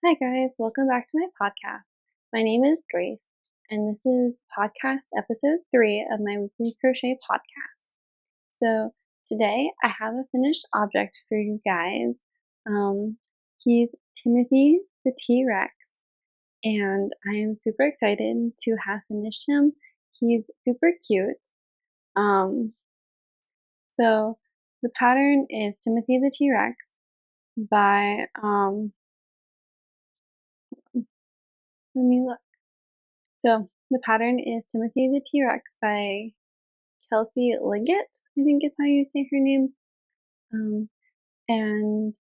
Hi guys, welcome back to my podcast. My name is Grace, and this is podcast episode 3 of my weekly crochet podcast. So today I have a finished object for you guys. He's Timothy the T-Rex, and I am super excited to have finished him. He's super cute. So the pattern is Timothy the T-Rex by let me look. So the pattern is Timothy the T-Rex by Kelsey Liggett, I think is how you say her name. And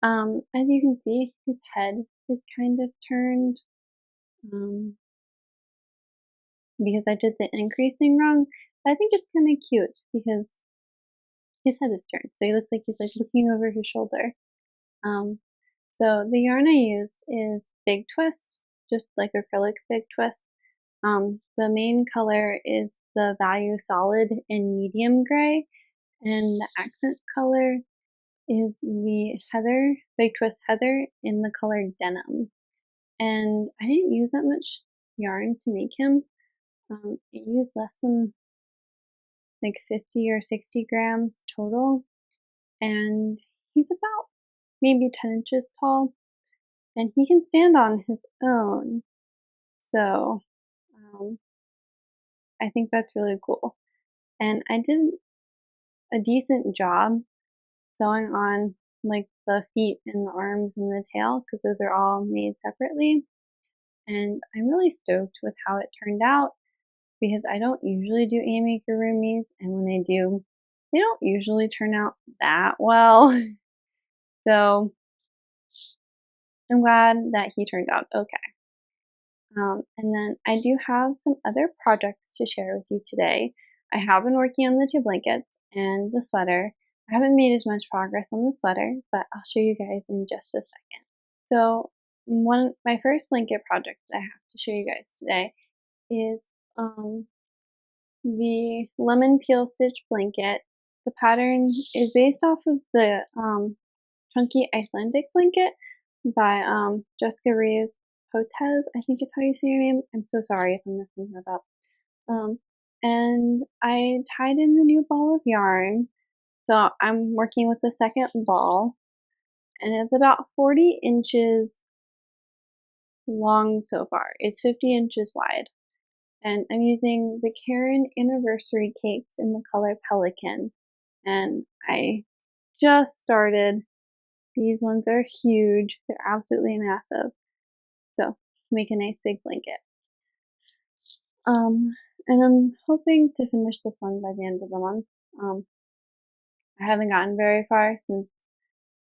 as you can see, his head is kind of turned because I did the increasing wrong. But I think it's kind of cute because his head is turned, so he looks like he's like looking over his shoulder. So the yarn I used is Big Twist, just like acrylic Big Twist. The main color is the Value Solid in medium gray, and the accent color is the Heather, Big Twist Heather in the color Denim. And I didn't use that much yarn to make him. I used less than like 50 or 60 grams total, and he's about maybe 10 inches tall, and he can stand on his own. So I think that's really cool. And I did a decent job sewing on like the feet and the arms and the tail because those are all made separately. And I'm really stoked with how it turned out because I don't usually do amigurumis, and when I do, they don't usually turn out that well. So I'm glad that he turned out okay. And then I do have some other projects to share with you today. I have been working on the 2 blankets and the sweater. I haven't made as much progress on the sweater, but I'll show you guys in just a second. So my first blanket project that I have to show you guys today is the lemon peel stitch blanket. The pattern is based off of the chunky Icelandic blanket by Jessica Reeves Potasz, I think is how you say your name. I'm so sorry if I'm messing that up. And I tied in the new ball of yarn. So I'm working with the second ball, and it's about 40 inches long so far. It's 50 inches wide. And I'm using the Caron Anniversary Cakes in the color Pelican. And I just started. These ones are huge. They're absolutely massive. So make a nice big blanket. And I'm hoping to finish this one by the end of the month. I haven't gotten very far since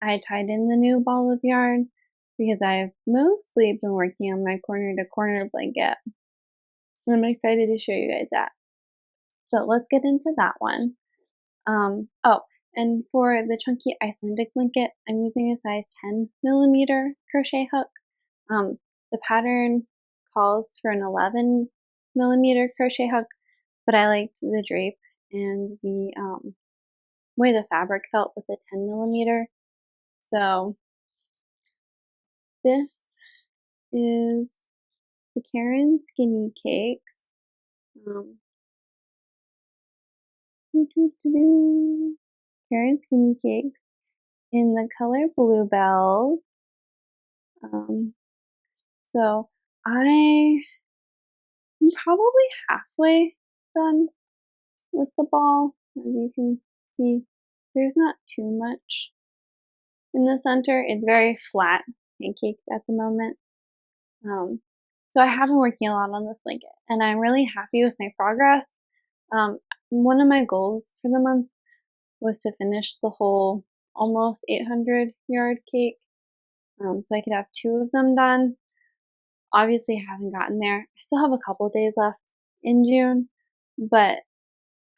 I tied in the new ball of yarn because I've mostly been working on my corner to corner blanket. And I'm excited to show you guys that. So let's get into that one. Oh, and for the chunky Icelandic blanket, I'm using a size 10 millimeter crochet hook. The pattern calls for an 11 millimeter crochet hook, but I liked the drape and the way the fabric felt with the 10 millimeter. So this is the Caron Skinny Cakes. Caron Skinny Cakes in the color Bluebells. So I'm probably halfway done with the ball. As you can see, there's not too much in the center. It's very flat pancakes at the moment. So I have been working a lot on this blanket, and I'm really happy with my progress. One of my goals for the month was to finish the whole almost 800 yard cake, so I could have 2 of them done. Obviously, I haven't gotten there. I still have a couple days left in June, but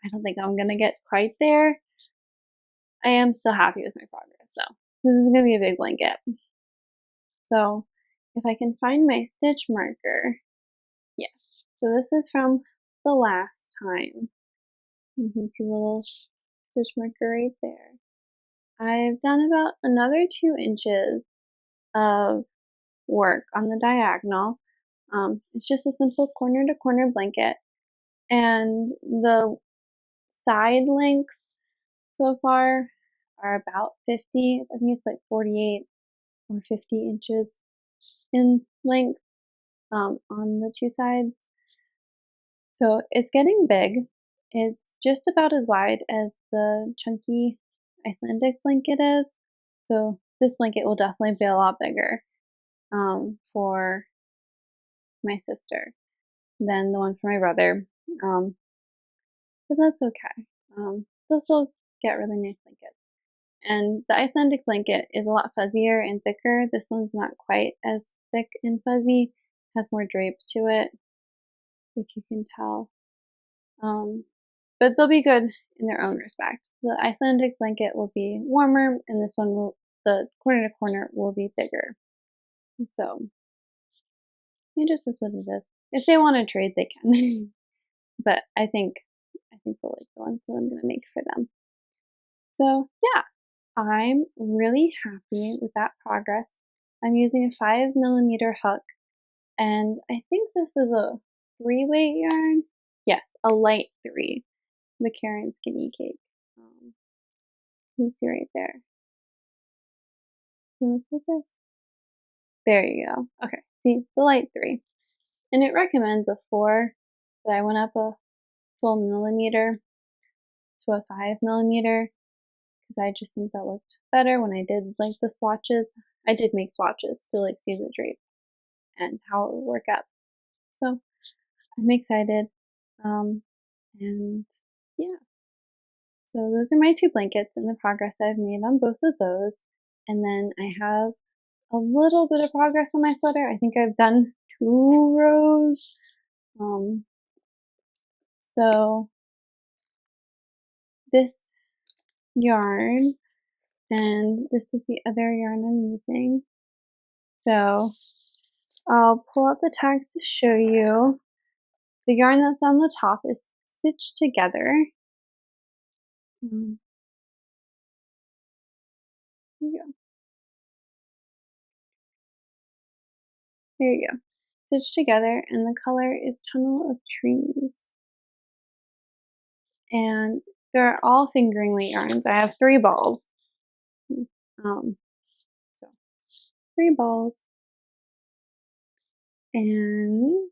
I don't think I'm gonna get quite there. I am still happy with my progress, so this is gonna be a big blanket. So if I can find my stitch marker, yes. So this is from the last time. You can see the little stitch marker right there. I've done about another 2 inches of work on the diagonal. It's just a simple corner to corner blanket, and the side lengths so far are about 50. I think it's like 48 or 50 inches in length on the two sides. So it's getting big. It's just about as wide as the chunky Icelandic blanket is. So this blanket will definitely be a lot bigger for my sister than the one for my brother. But that's okay. They'll still get really nice blankets. And the Icelandic blanket is a lot fuzzier and thicker. This one's not quite as thick and fuzzy, has more drape to it, if you can tell. But they'll be good in their own respect. The Icelandic blanket will be warmer, and this one will, the corner to corner, will be bigger. So it just is what it is. If they want to trade, they can. But I think they'll like the ones that I'm gonna make for them. So yeah, I'm really happy with that progress. I'm using a 5mm hook, and I think this is a 3-weight yarn. Yes, a light 3. The Caron Skinny Cake. You can see right there. Look at this. There you go. Okay, see, it's a light 3. And it recommends a 4, but I went up a full millimeter to a 5mm because I just think that looked better when I did like the swatches. I did make swatches to like see the drape and how it would work out. So I'm excited. And yeah. So those are my 2 blankets and the progress I've made on both of those. And then I have a little bit of progress on my sweater. I think I've done 2 rows. So this yarn, and this is the other yarn I'm using. So I'll pull out the tags to show you. The yarn that's on the top is stitched together. Here you go. There you go. Stitched together, and the color is Tunnel of Trees. And they're all fingering weight yarns. I have 3 balls. So 3 balls. And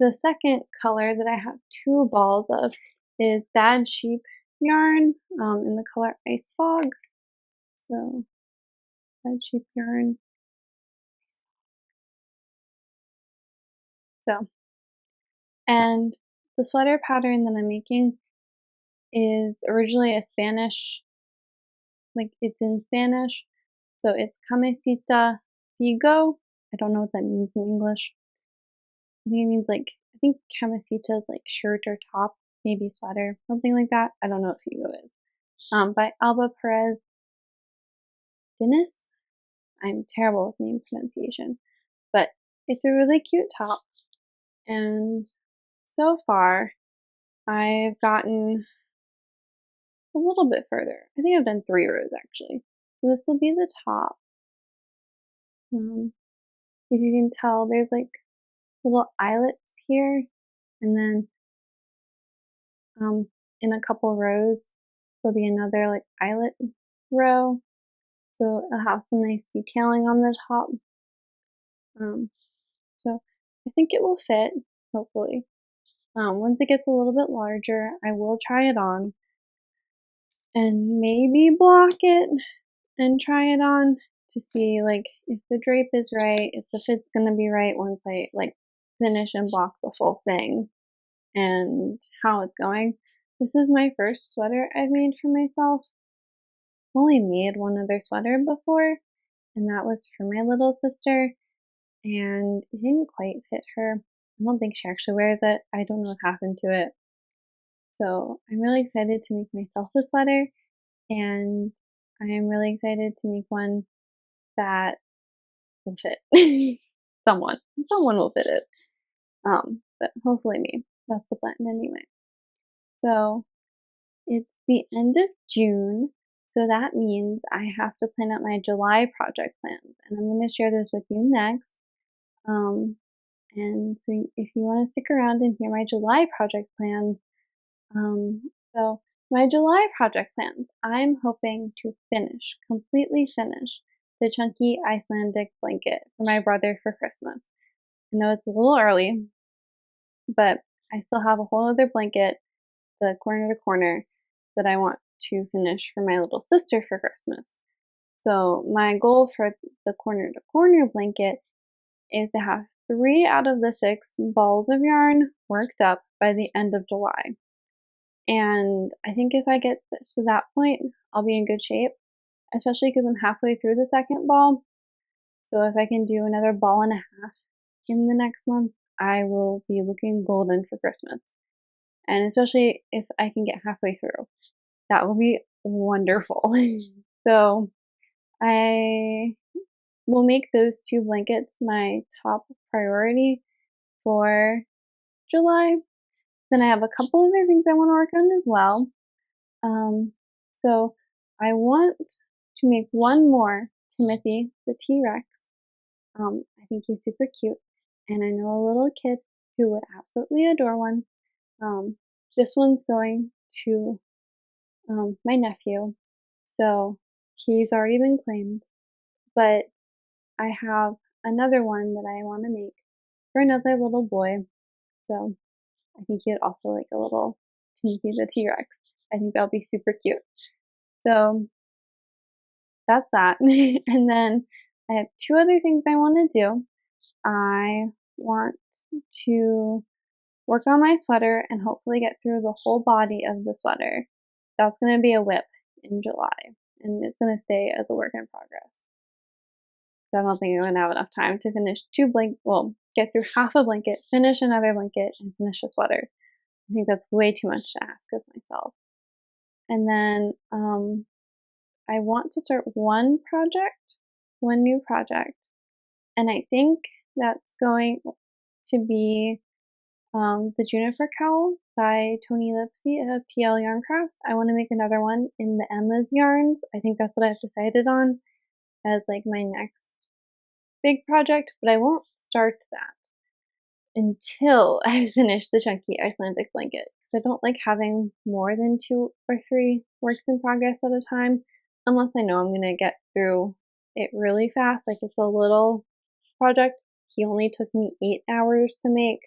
the second color that I have 2 balls of is Bad Sheep yarn in the color Ice Fog. So Bad Sheep yarn. So, and the sweater pattern that I'm making is originally a Spanish, like it's in Spanish. So it's Camiseta Figo. I don't know what that means in English. I think it means like, I think Camiseta is like shirt or top, maybe sweater, something like that. I don't know what Figo is. By Alba, Pérez, Dinis. I'm terrible with name pronunciation, but it's a really cute top. And so far, I've gotten a little bit further. I think I've done 3 rows actually. So this will be the top. If you can tell, there's like little eyelets here, and then in a couple rows, there'll be another like eyelet row. So it'll have some nice detailing on the top. So I think it will fit, hopefully. Once it gets a little bit larger, I will try it on and maybe block it and try it on to see like if the drape is right, if the fit's gonna be right once I like finish and block the full thing and how it's going. This is my first sweater I've made for myself. I've only made one other sweater before, and that was for my little sister, and it didn't quite fit her. I don't think she actually wears it. I don't know what happened to it. So I'm really excited to make myself a sweater, and I'm really excited to make one that will fit someone. Someone will fit it. But hopefully me. That's the plan anyway. So it's the end of June, So that means I have to plan out my July project plans, and I'm going to share those with you next. Um, and so if you want to stick around and hear my July project plans, so my July project plans, I'm hoping to completely finish the chunky Icelandic blanket for my brother for Christmas. I know it's a little early, but I still have a whole other blanket, the corner to corner, that I want to finish for my little sister for Christmas. So my goal for the corner to corner blanket is to have 3 out of the 6 balls of yarn worked up by the end of July. And I think if I get to that point, I'll be in good shape, especially because I'm halfway through the second ball. So if I can do another ball and a half in the next month, I will be looking golden for Christmas. And especially if I can get halfway through, that will be wonderful. So I will make those 2 blankets my top priority for July. Then I have a couple other things I want to work on as well. So I want to make one more Timothy the T-Rex. I think he's super cute, and I know a little kid who would absolutely adore one. This one's going to my nephew, so he's already been claimed, but I have another one that I want to make for another little boy. So I think he would also like a little Timothy the T-Rex. I think that'll be super cute. So that's that. And then I have 2 other things I want to do. I want to work on my sweater and hopefully get through the whole body of the sweater. That's going to be a whip in July, and it's going to stay as a work in progress. So I don't think I'm going to have enough time to finish get through half a blanket, finish another blanket, and finish a sweater. I think that's way too much to ask of myself. And then I want to start one new project, and I think that's going to be the Juniper Cowl by Toni Lipsey of TL Yarn Crafts. I want to make another one in the Emma's yarns. I think that's what I've decided on as like my next big project, but I won't start that until I finish the chunky Icelandic blanket, because I don't like having more than 2 or 3 works in progress at a time, unless I know I'm going to get through it really fast. Like it's a little project. He only took me 8 hours to make.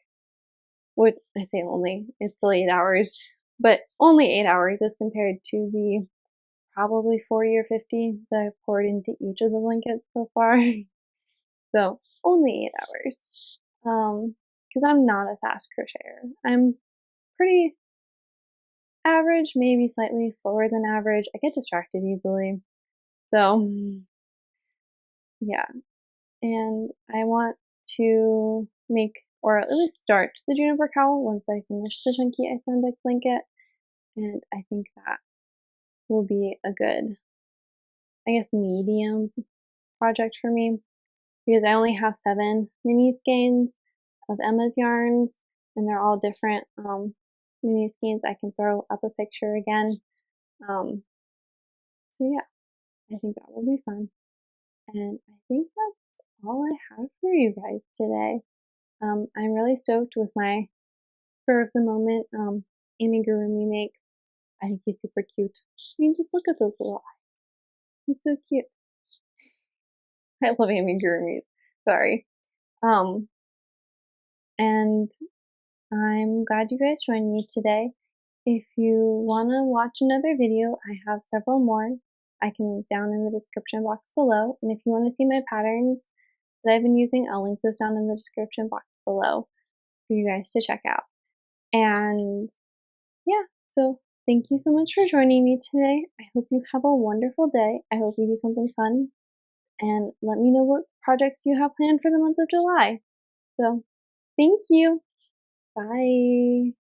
Would I say only? It's still 8 hours, but only 8 hours as compared to the probably 40 or 50 that I've poured into each of the blankets so far. So only 8 hours. Because I'm not a fast crocheter. I'm pretty average, maybe slightly slower than average. I get distracted easily. So yeah. And I want to make, or at least start, the Juniper Cowl once I finish the chunky Icelandic blanket. And I think that will be a good, I guess, medium project for me, because I only have 7 mini skeins of Emma's yarns, and they're all different mini skeins. I can throw up a picture again. So yeah, I think that will be fun. And I think that's all I have for you guys today. I'm really stoked with my spur of the moment amigurumi make. I think he's super cute. I mean, just look at those little eyes. He's so cute. I love amigurumis. Sorry. Um, and I'm glad you guys joined me today. If you want to watch another video, I have several more. I can link down in the description box below. And if you want to see my patterns that I've been using, I'll link those down in the description box below for you guys to check out. And yeah, so thank you so much for joining me today. I hope you have a wonderful day. I hope you do something fun. And let me know what projects you have planned for the month of July. So thank you. Bye.